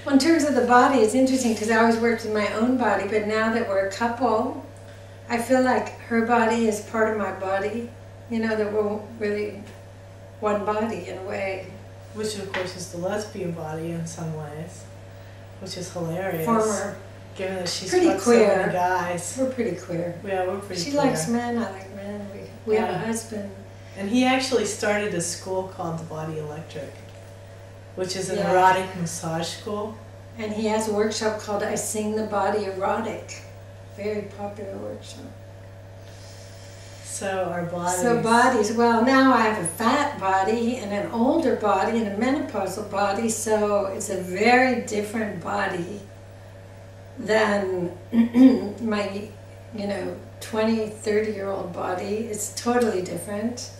Well, in terms of the body, it's interesting because I always worked in my own body, but now that we're a couple, I feel like her body is part of my body. You know, that we're really one body in a way. Which, of course, is the lesbian body in some ways, which is hilarious. Former. Given that she's pretty fucked queer. so many guys. We're pretty queer. Yeah, we're pretty She queer. likes men, I like men. We have a husband. And he actually started a school called the Body Electric, which is an Yeah. erotic massage school. And he has a workshop called I Sing the Body Erotic. Very popular workshop. So our bodies. So bodies, well now I have a fat body and an older body and a menopausal body, so it's a very different body than my, 20, 30-year-old body. It's totally different.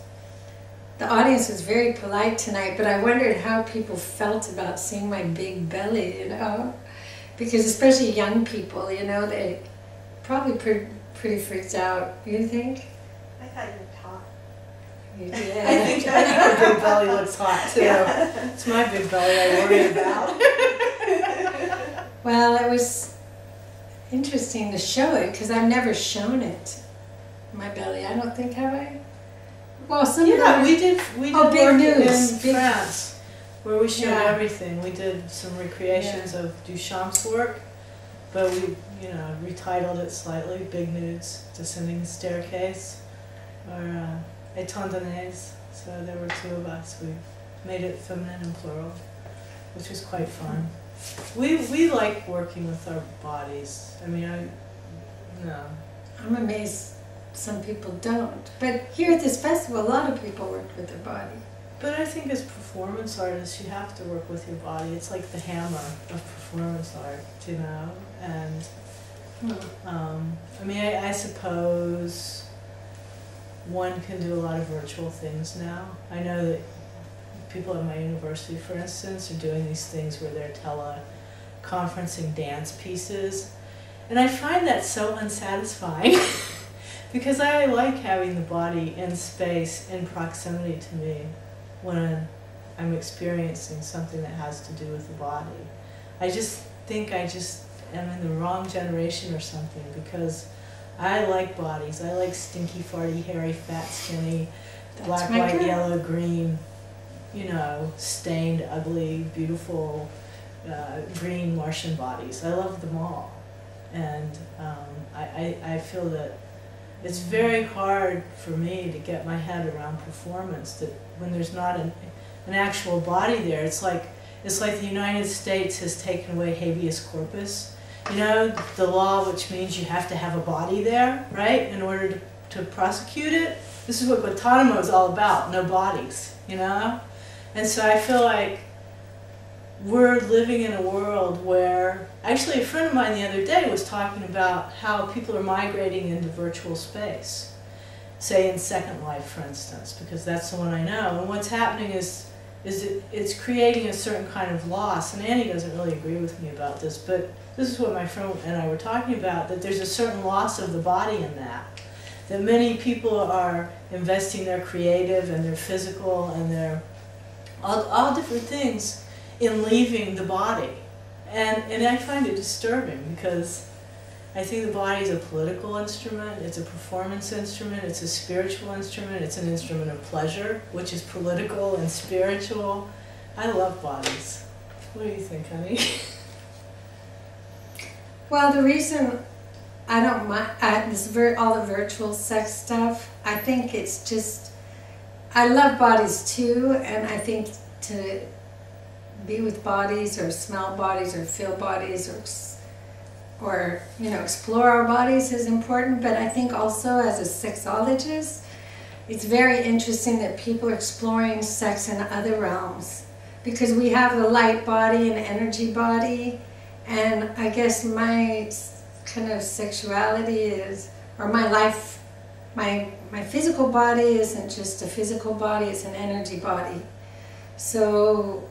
The audience was very polite tonight, but I wondered how people felt about seeing my big belly, because especially young people, they probably pretty freaked out. You think? I thought you were hot. Yeah. I think your big belly looks hot too. Yeah. It's my big belly I worry about. Well, it was interesting to show it because I've never shown it. My belly, I don't think, have I? Well, some of them. We did Big work news. in Big- France where we showed Yeah. everything. We did some recreations of Duchamp's work, but we, retitled it slightly, Big Nudes, Descending the Staircase, or Étendonnés. So there were two of us. We made it feminine and plural, which was quite fun. We like working with our bodies. I mean, I'm amazed some people don't. But here at this festival, a lot of people worked with their body. But I think as performance artists, you have to work with your body. It's like the hammer of performance art, And I suppose one can do a lot of virtual things now. I know that people at my university, for instance, are doing these things where they're teleconferencing dance pieces. And I find that so unsatisfying because I like having the body in space, in proximity to me when I'm experiencing something that has to do with the body. I just think I am in the wrong generation or something because I like bodies. I like stinky, farty, hairy, fat, skinny, black, my white, girl. yellow, green, stained, ugly, beautiful, green Martian bodies. I love them all. And I feel that it's very hard for me to get my head around performance, that when there's not an actual body there, it's like the United States has taken away habeas corpus. The law which means you have to have a body there, right, in order to prosecute it. This is what Guantanamo is all about, no bodies, And so I feel like we're living in a world where, actually a friend of mine the other day was talking about how people are migrating into virtual space, say in Second Life, for instance, because that's the one I know. And what's happening is it's creating a certain kind of loss, and Annie doesn't really agree with me about this, but this is what my friend and I were talking about, that there's a certain loss of the body in that many people are investing their creative and their physical and their all different things in leaving the body. And I find it disturbing because I think the body is a political instrument, it's a performance instrument, it's a spiritual instrument, it's an instrument of pleasure, which is political and spiritual. I love bodies. What do you think, honey? Well, the reason I don't mind all the virtual sex stuff, I think it's just, I love bodies too, and I think to be with bodies or smell bodies or feel bodies or explore our bodies is important, but I think also as a sexologist, it's very interesting that people are exploring sex in other realms because we have the light body and energy body, and I guess my kind of sexuality is, or my life, my physical body isn't just a physical body, it's an energy body. So,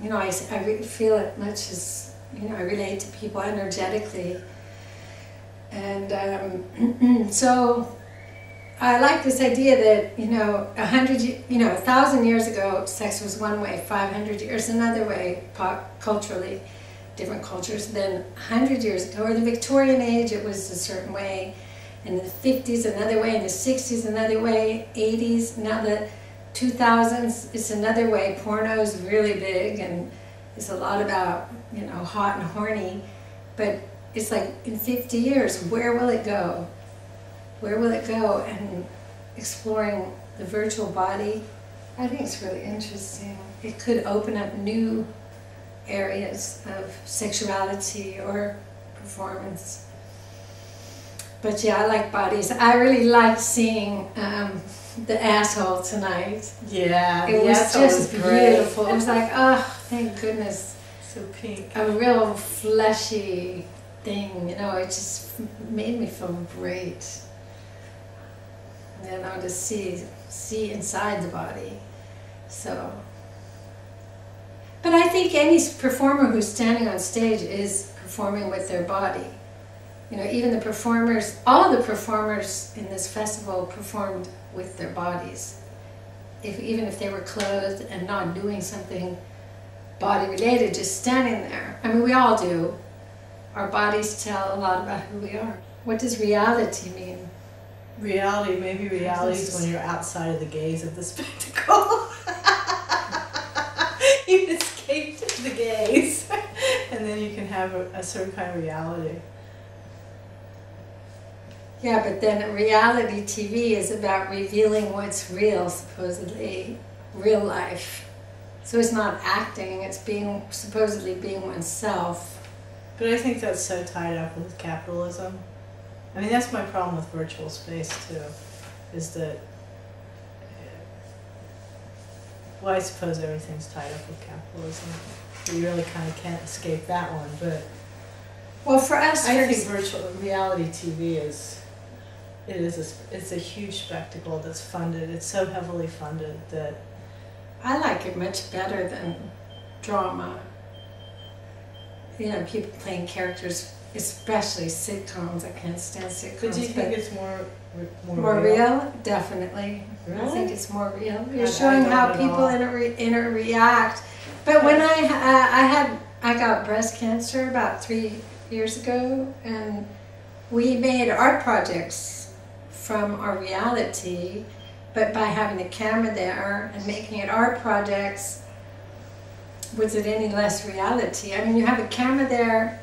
I feel it much as, I relate to people energetically. And so I like this idea that, 1,000 years ago, sex was one way, 500 years another way, culturally, different cultures. Then 100 years ago, or the Victorian age, it was a certain way. In the 50s, another way. In the 60s, another way. 80s, now the 2000s, it's another way. Porno is really big, and it's a lot about, hot and horny. But it's like, in 50 years, where will it go? Where will it go? And exploring the virtual body, I think it's really interesting. It could open up new areas of sexuality or performance. But yeah, I like bodies. I really liked seeing the asshole tonight. Yeah, it was just beautiful. It was like, oh, thank goodness. So pink. A real fleshy thing, it just made me feel great. To see inside the body. So, but I think any performer who's standing on stage is performing with their body. Even the performers, all the performers in this festival performed with their bodies. Even if they were clothed and not doing something body related, just standing there. I mean, we all do. Our bodies tell a lot about who we are. What does reality mean? Reality, maybe reality is when you're outside of the gaze of the spectacle. You escaped the gaze, and then you can have a certain kind of reality. Yeah, but then reality TV is about revealing what's real, supposedly, real life. So it's not acting, it's supposedly being oneself. But I think that's so tied up with capitalism. I mean, that's my problem with virtual space, too, is that, well, I suppose everything's tied up with capitalism. You really kind of can't escape that one, but well, for us, I think virtual reality TV it's a huge spectacle that's funded. It's so heavily funded that I like it much better than drama. People playing characters, especially sitcoms. I can't stand sitcoms. But do you think it's more real? Definitely. Really? I think it's more real. You're showing how people interact. But when I got breast cancer about 3 years ago, and we made art projects from our reality, but by having the camera there and making it art projects, was it any less reality? I mean, you have a camera there,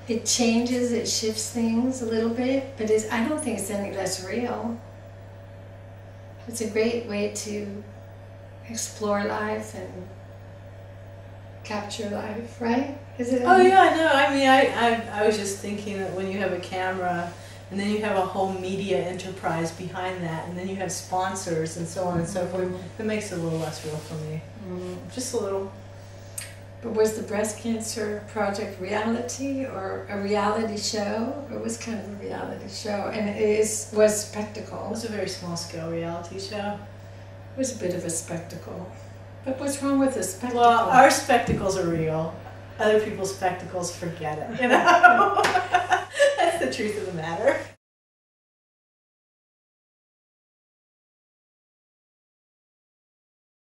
it changes, it shifts things a little bit, but I don't think it's any less real. It's a great way to explore life and capture life, right? Is it? Oh yeah, no. I mean, I was just thinking that when you have a camera, and then you have a whole media enterprise behind that, and then you have sponsors and so on and so forth, it makes it a little less real for me. Just a little. But was the breast cancer project reality or a reality show? It was kind of a reality show, and was spectacle. It was a very small scale reality show. It was a bit of a spectacle. But what's wrong with a spectacle? Well, our spectacles are real. Other people's spectacles, forget it. That's the truth of the matter.